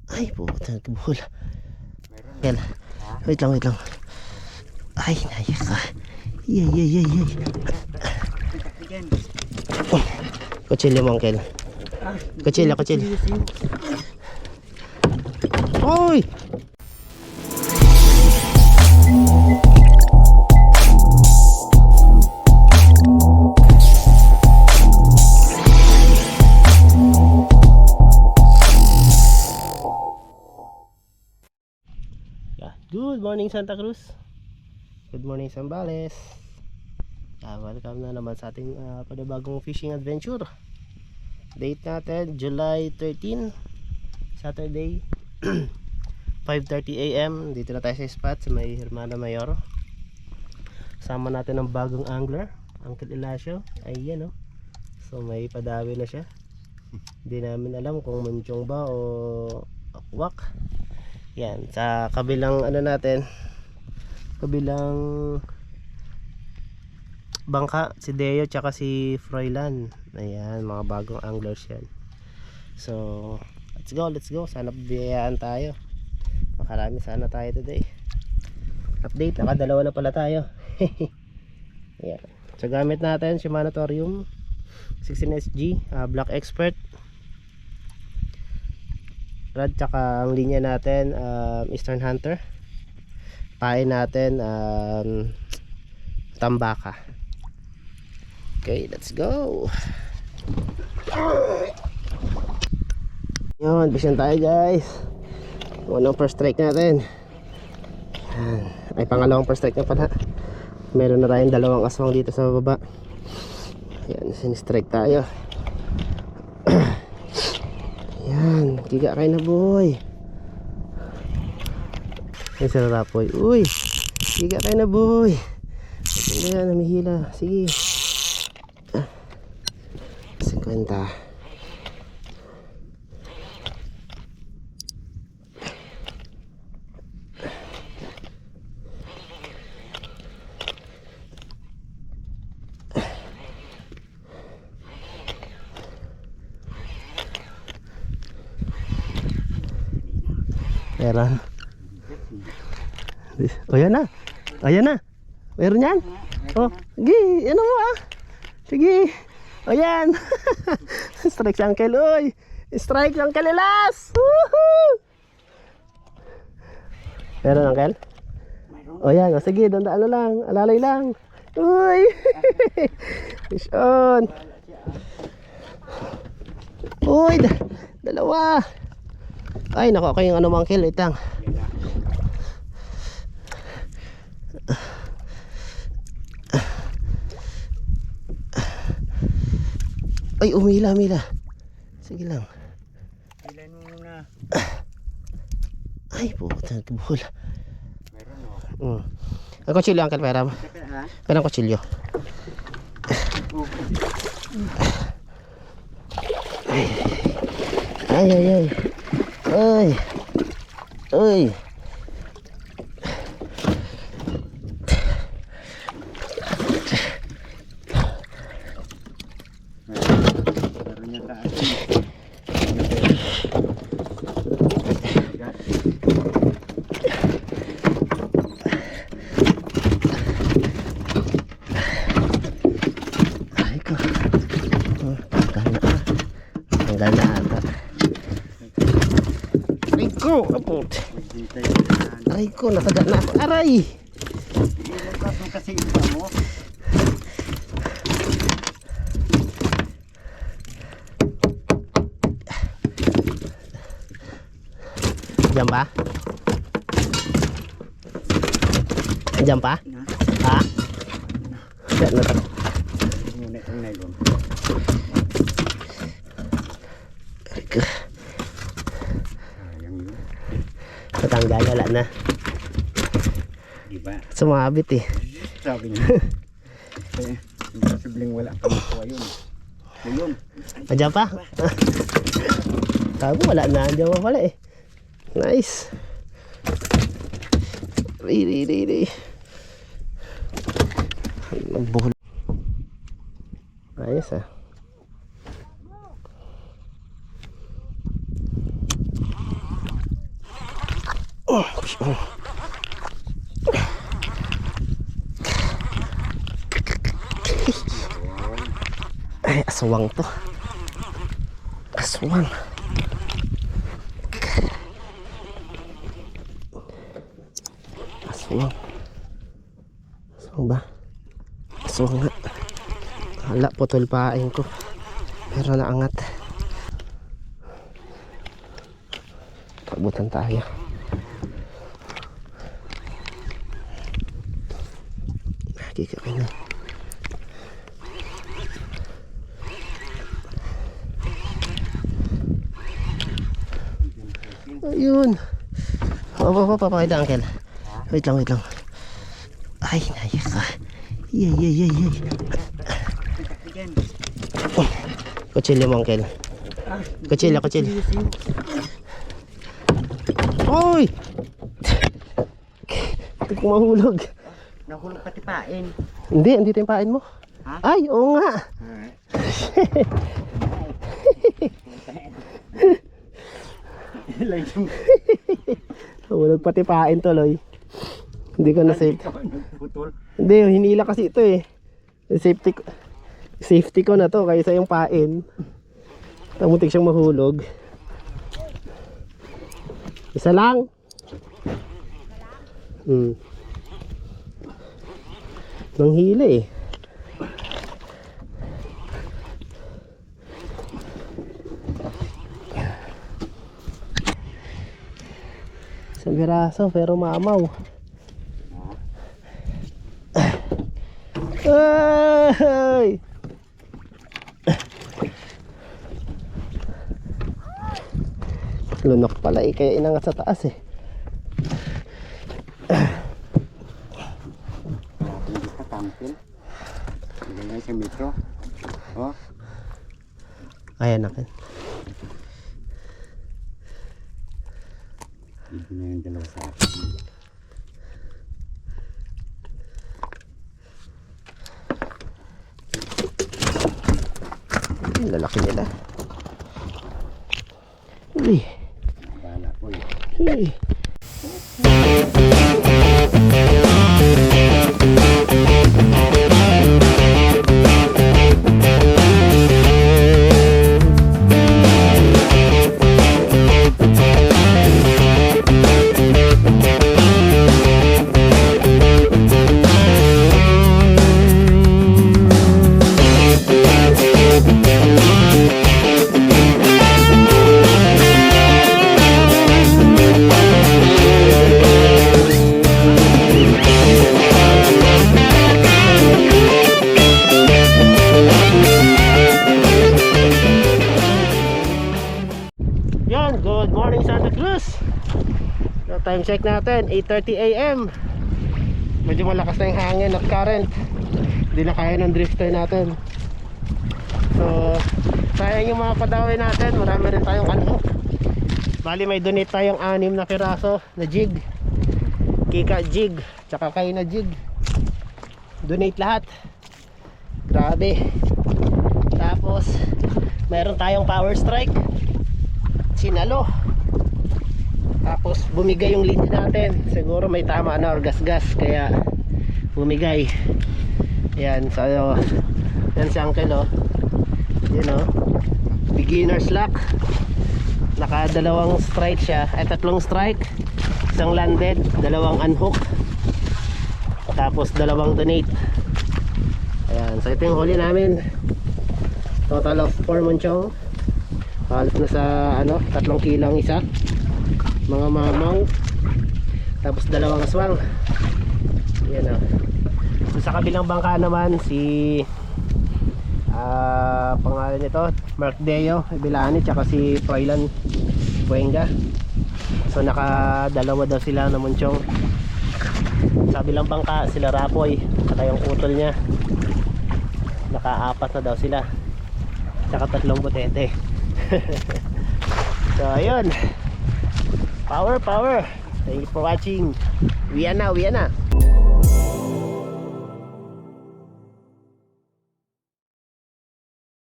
Ay, puta, nagbuhol. Yan. Wait lang, wait lang. Ay, nayak ka. Yay. Kutsilyo mo, Uncle. Kutsilyo. Oy! Good morning, Santa Cruz. Good morning, Zambales. Welcome na naman sa ating panibagong fishing adventure. Date natin July 13, Saturday, 5:30 AM. Dito na tayo sa spot sa may Hermana Mayor. Sama natin ang bagong angler, Uncle Elasio. Ayan, oh. So may padawi na siya. Hindi namin alam kung munchong ba o akwak. Yan, sa kabilang ano natin, kabilang bangka, si Deo tsaka si Froilan. Ayan, mga bagong anglers yan. So, let's go. Sana biyayaan tayo. Makarami sana tayo today. Update, nakadalawa na pala tayo. Ayan. So, gamit natin Shimano Torium 16SG, Black Expert. Rod, tsaka ang linya natin Eastern Hunter. Pain natin Tambaka. Okay, let's go. Yun, bisyan tayo guys. Unang first strike natin. Ay, pangalawang first strike na pala. Meron na tayong dalawang aswang dito sa baba. Yan, sin-strike tayo. Yan, giga kayo na boy. Ay, sarap boy. Uy, giga kayo na boy. Yan, namihila. Sige. 50. Meron. Oh, yan na. Ayan na. Meron yan. Oh, sige. Ano mo ah. Sige. O yan. Strike si Uncle. Uy. Strike si Uncle Elas. Woohoo. Meron, Uncle? O yan. O sige. Dandaan na lang. Alalay lang. Uy. Fish on. Uy. Dalawa. Ay, naku, ako yung ano, Uncle, itang. Ay, umila. Sige lang. Ilan mo muna. Ay, puta, nagbuhol. Meron o. Ang kutsilyo, Uncle, pera mo. Perang kutsilyo. Ay. Meron niya taas. Ay ko. Tanggal na ata. Ay ko, apot. Ay ko, nataga na ako. Aray! Ilan mo kasi iba mo? Diyan ba? Diyan pa? Ha? Diyan na tayo. Muna itong nylon. Ay ko. Sayang yun. Natanggal, wala na. Diba? Sumabit eh. Sabi niya. Imposibleng wala pa makuha yun. Ayun. Andiyan pa? Sabi mo wala na. Andiyan pa pala eh. Nice. Ray. Buhol. Ayos ah. Ay, aswang to. Aswang. Aswang. Aswang ba? Aswang nga. Hala, putol paing ko. Pero naangat. Tabutan tayo. Kikain na. Ayun. Papakita uncle. Wait lang, wait lang. Ay, naya ka. Yay. Kutsilyo mo uncle. Kutsilyo. Oy! Hindi ko mahulog. Nahulog pati pain. Hindi, andito yung pain mo. Ha? Ay, oo nga. Mahulog pati pain tuloy. Hindi ko na safe. Putol. Hindi, hinila kasi ito eh. Safety ko na to kaysa yung pain. Tamutik siyang mahulog. Isa lang. Nang hila eh. Isang piraso pero mamaw. Ay! Lunok pala eh, kaya inangat sa taas eh. Hindi ka tampil. Hindi nga sa metro. Oh. Ayan akin. Hindi na yung dalawa sa akin. Lalaki nila. Uy. Bala ko eh. Uy. Yan, good morning Santa Cruz. So, time check natin, 8:30 AM. Medyo malakas na yung hangin at current. Hindi na kaya ng drifter natin. So, sayang yung mga padawi natin. Marami rin tayong unhook. Bali may donate tayong 6 na piraso na jig. Kika jig, tsaka kayo na jig. Donate lahat. Grabe. Tapos meron tayong power strike. Sinalo. Tapos bumigay yung linya natin. Siguro may tama na or gas-gas kaya bumigay. Yan, so yan si uncle oh. Yan oh. Beginner's luck. Naka 2 strike siya. Ay 3 strike. Isang landed, 2 unhook. Tapos 2 donate. Ayan, so ito yung huli namin. Total of 4 monchong. Halos na sa 3 kilo ang isa. Mga mamaw. Tapos 2 aswang. Yan o. So, sa kabilang bangka naman si pangalan nito Mark Deo Bilani tsaka si Froilan Buenga. So naka 2 daw sila na munchong. Sa kabilang bangka sila Rapoy tsaka yung utol niya. Naka 4 na daw sila. Tsaka 3 butete. So ayun, power. Thank you for watching. We are na.